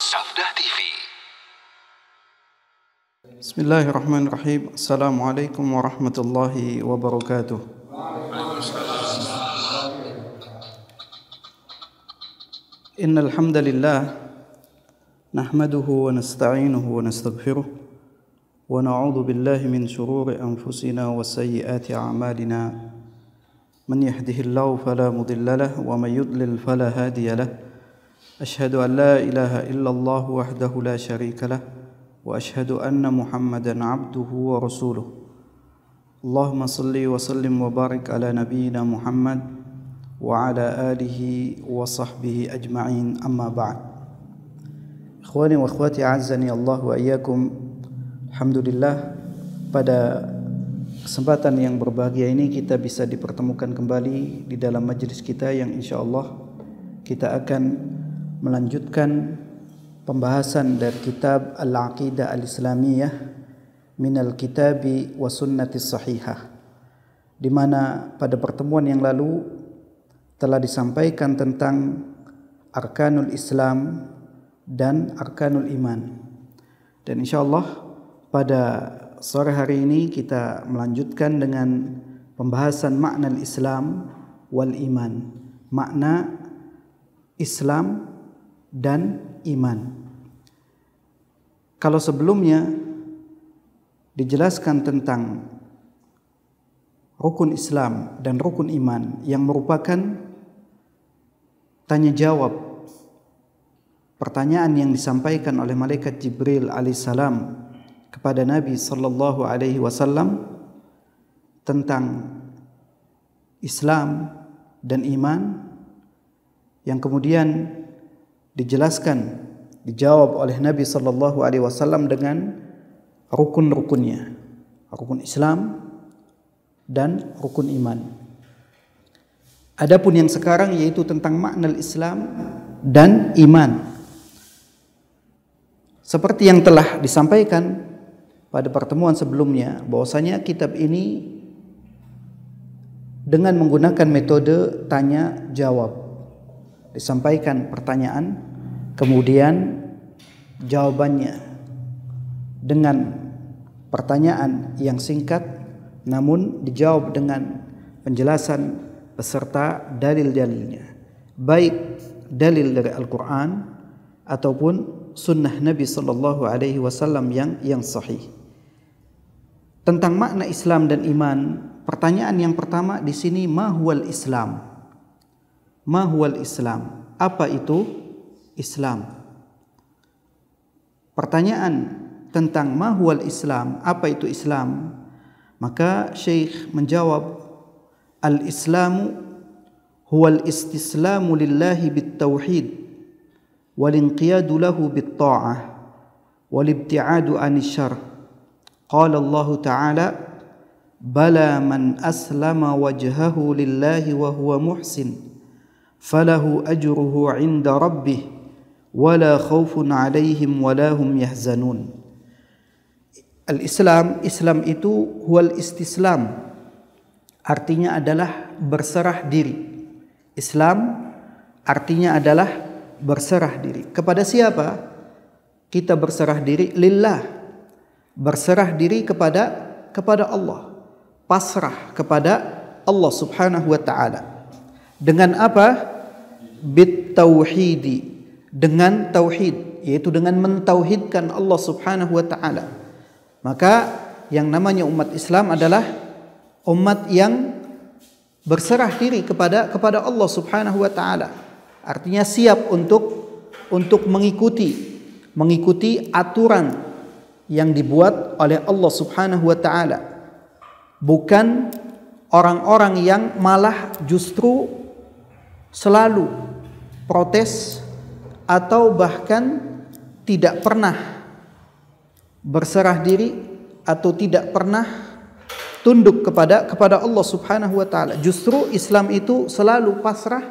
Sabda TV. Bismillahirrahmanirrahim. Assalamualaikum warahmatullahi wabarakatuh. Innal hamdalillah nahmaduhu wa nasta'inuhu wa nastaghfiruh wa na'udzu billahi min shururi anfusina wa sayyiati a'malina. Man yahdihillahu fala mudilla lahu wa may yudlil fala hadiya lahu. Ashhadu an la ilaha illallah wahdahu la syarika lah wa ashhadu anna Muhammadan abduhu wa rasuluh. Allahumma salli wa sallim wa barik ala nabiyyina Muhammad wa ala alihi wa sahbihi ajma'in, amma ba'd. Ikhwani wa akhwati a'azzani Allah wa iyyakum. Alhamdulillah, pada kesempatan yang berbahagia ini kita bisa dipertemukan kembali di dalam majelis kita yang insyaallah kita akan melanjutkan pembahasan dari kitab Al-Aqidah Al-Islamiyah minal kitabi wa sunnati sahihah, di mana pada pertemuan yang lalu telah disampaikan tentang arkanul Islam dan arkanul iman. Dan insyaallah pada sore hari ini kita melanjutkan dengan pembahasan makna Islam wal iman, makna Islam dan iman. Kalau sebelumnya dijelaskan tentang rukun Islam dan rukun iman yang merupakan tanya jawab pertanyaan yang disampaikan oleh malaikat Jibril alaihissalam kepada Nabi sallallahu alaihi wasallam tentang Islam dan iman, yang kemudian dijelaskan, dijawab oleh Nabi sallallahu alaihi wasallam dengan rukun-rukunnya, rukun Islam dan rukun iman. Adapun yang sekarang yaitu tentang makna Islam dan iman. Seperti yang telah disampaikan pada pertemuan sebelumnya, bahwasanya kitab ini dengan menggunakan metode tanya jawab. Disampaikan pertanyaan, kemudian jawabannya dengan pertanyaan yang singkat, namun dijawab dengan penjelasan beserta dalil-dalilnya, baik dalil dari Al-Quran ataupun sunnah Nabi sallallahu alaihi wasallam yang sahih. Tentang makna Islam dan iman, pertanyaan yang pertama di sini, ma huwal Islam? Ma huwal Islam? Apa itu Islam? Pertanyaan tentang ma huwal Islam, apa itu Islam? Maka Syekh menjawab, al-Islamu huwal istislamu lillahi bit-tauhid wal inqiyadu lahu bit-ta'ah wal ibti'adu 'anil syarr. Qala Allah Ta'ala, bala man aslama wajhahu lillahi wa huwa muhsin falahu ajruhu 'inda rabbih wala khaufun 'alaihim wala hum yahzanun. Al-Islam, Islam itu huwal istislam, artinya adalah berserah diri. Islam artinya adalah berserah diri. Kepada siapa kita berserah diri? Lillah, berserah diri kepada Allah, pasrah kepada Allah Subhanahu wa taala. Dengan apa? Bit tauhidi, dengan tauhid, yaitu dengan mentauhidkan Allah Subhanahu wa taala. Maka yang namanya umat Islam adalah umat yang berserah diri kepada Allah Subhanahu wa taala. Artinya siap untuk mengikuti aturan yang dibuat oleh Allah Subhanahu wa taala. Bukan orang-orang yang malah justru selalu protes atau bahkan tidak pernah berserah diri atau tidak pernah tunduk kepada Allah Subhanahu wa taala. Justru Islam itu selalu pasrah,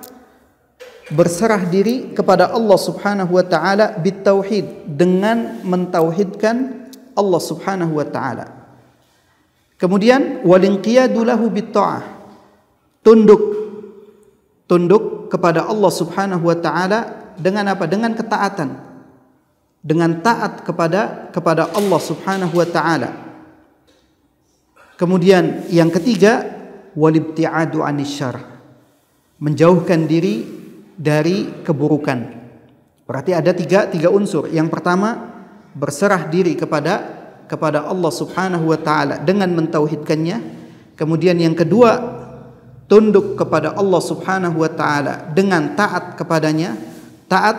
berserah diri kepada Allah Subhanahu wa taala bitauhid, dengan mentauhidkan Allah Subhanahu wa taala. Kemudian walinqiyadu lahu bitta'ah, tunduk kepada Allah Subhanahu wa taala dengan apa? Dengan ketaatan. dengan taat kepada Allah Subhanahu wa taala. Kemudian yang ketiga, walibti'adu anisyarr, menjauhkan diri dari keburukan. Berarti ada tiga unsur. Yang pertama, berserah diri kepada Allah Subhanahu wa taala dengan mentauhidkannya. Kemudian yang kedua, tunduk kepada Allah Subhanahu wa taala dengan taat kepadanya, taat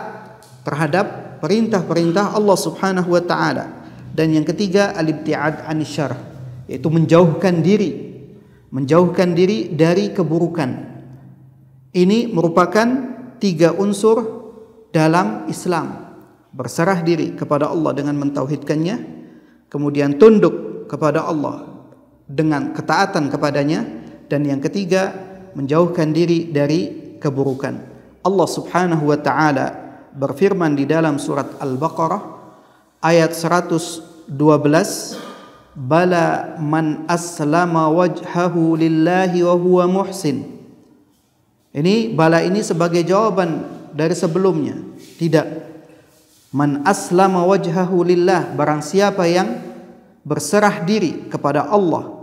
terhadap perintah-perintah Allah Subhanahu wa taala. Dan yang ketiga, al-ibti'ad anisyarr, yaitu menjauhkan diri dari keburukan. Ini merupakan tiga unsur dalam Islam. Berserah diri kepada Allah dengan mentauhidkannya, kemudian tunduk kepada Allah dengan ketaatan kepadanya, dan yang ketiga, menjauhkan diri dari keburukan. Allah Subhanahu wa taala berfirman di dalam surat Al-Baqarah ayat 112, bala man aslama wajhahu lillahi wa huwa muhsin. Ini bala ini sebagai jawaban dari sebelumnya. Tidak. Man aslama wajhahu lillah, barang siapa yang berserah diri kepada Allah.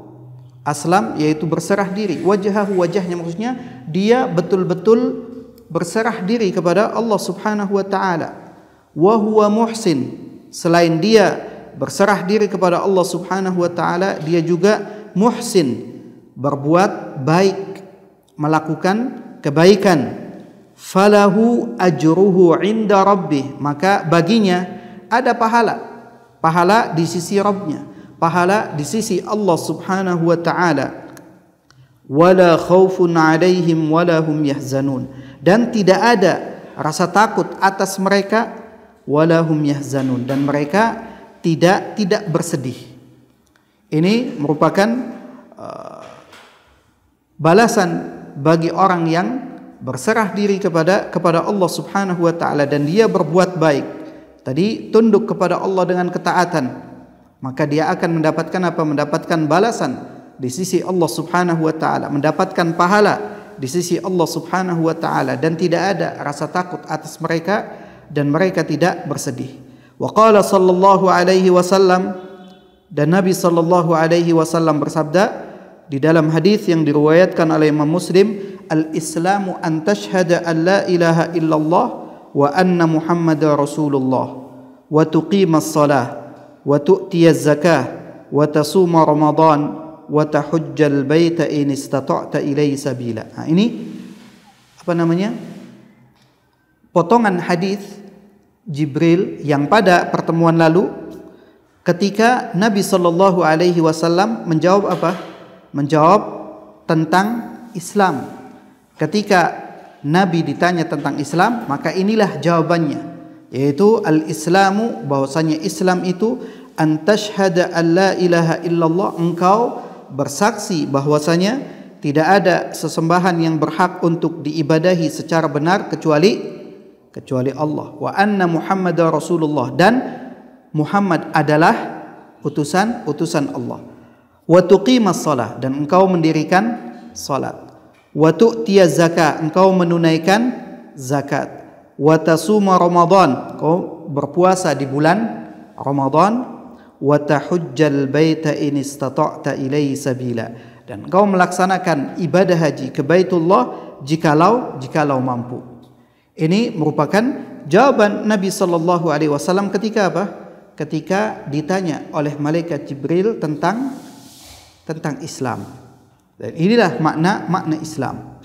Aslam yaitu berserah diri, wajhahu, wajahnya maksudnya dia betul-betul berserah diri kepada Allah Subhanahu wa taala. Wa huwa muhsin, selain dia berserah diri kepada Allah Subhanahu wa taala, dia juga muhsin, berbuat baik, melakukan kebaikan. Falahu ajruhu inda rabbih, maka baginya ada pahala di sisi Rabbnya, pahala di sisi Allah Subhanahu wa taala. Wala khaufun 'alaihim wala hum yahzanun, dan tidak ada rasa takut atas mereka, wala hum yahzanun, dan mereka tidak bersedih. Ini merupakan balasan bagi orang yang berserah diri kepada Allah Subhanahu wa taala dan dia berbuat baik. Tadi tunduk kepada Allah dengan ketaatan, maka dia akan mendapatkan apa? Mendapatkan balasan di sisi Allah Subhanahu wa taala, mendapatkan pahala di sisi Allah Subhanahu wa taala, dan tidak ada rasa takut atas mereka dan mereka tidak bersedih. Wa qala sallallahu alaihi wasallam, dan Nabi sallallahu alaihi wasallam bersabda di dalam hadis yang diriwayatkan oleh Imam Muslim, al-islamu an tashhada an la ilaha illallah wa anna muhammadar rasulullah wa tuqimas salah wa tu'tiyaz zakah wa tasuma ramadan wa tahujjal baita in istata'ta ilaihi sabila. Nah, ini apa namanya? Potongan hadis Jibril yang pada pertemuan lalu ketika Nabi sallallahu alaihi wasallam menjawab apa? Menjawab tentang Islam. Ketika Nabi ditanya tentang Islam, maka inilah jawabannya, yaitu al-islamu, bahwasanya Islam itu an tashhada an la ilaha illallah, engkau bersaksi bahwasanya tidak ada sesembahan yang berhak untuk diibadahi secara benar kecuali Allah, wa anna muhammadar rasulullah, dan Muhammad adalah utusan Allah, wa tuqimas shalah, dan engkau mendirikan salat, wa tu'tiyaz zakah, engkau menunaikan zakat, wa tasuma ramadan, engkau berpuasa di bulan Ramadan, wa tahujjal baita in istata'ta ilaihi sabila, dan engkau melaksanakan ibadah haji ke Baitullah jikalau mampu. Ini merupakan jawaban Nabi sallallahu alaihi wasallam ketika apa? Ketika ditanya oleh malaikat Jibril tentang Islam. Dan inilah makna Islam.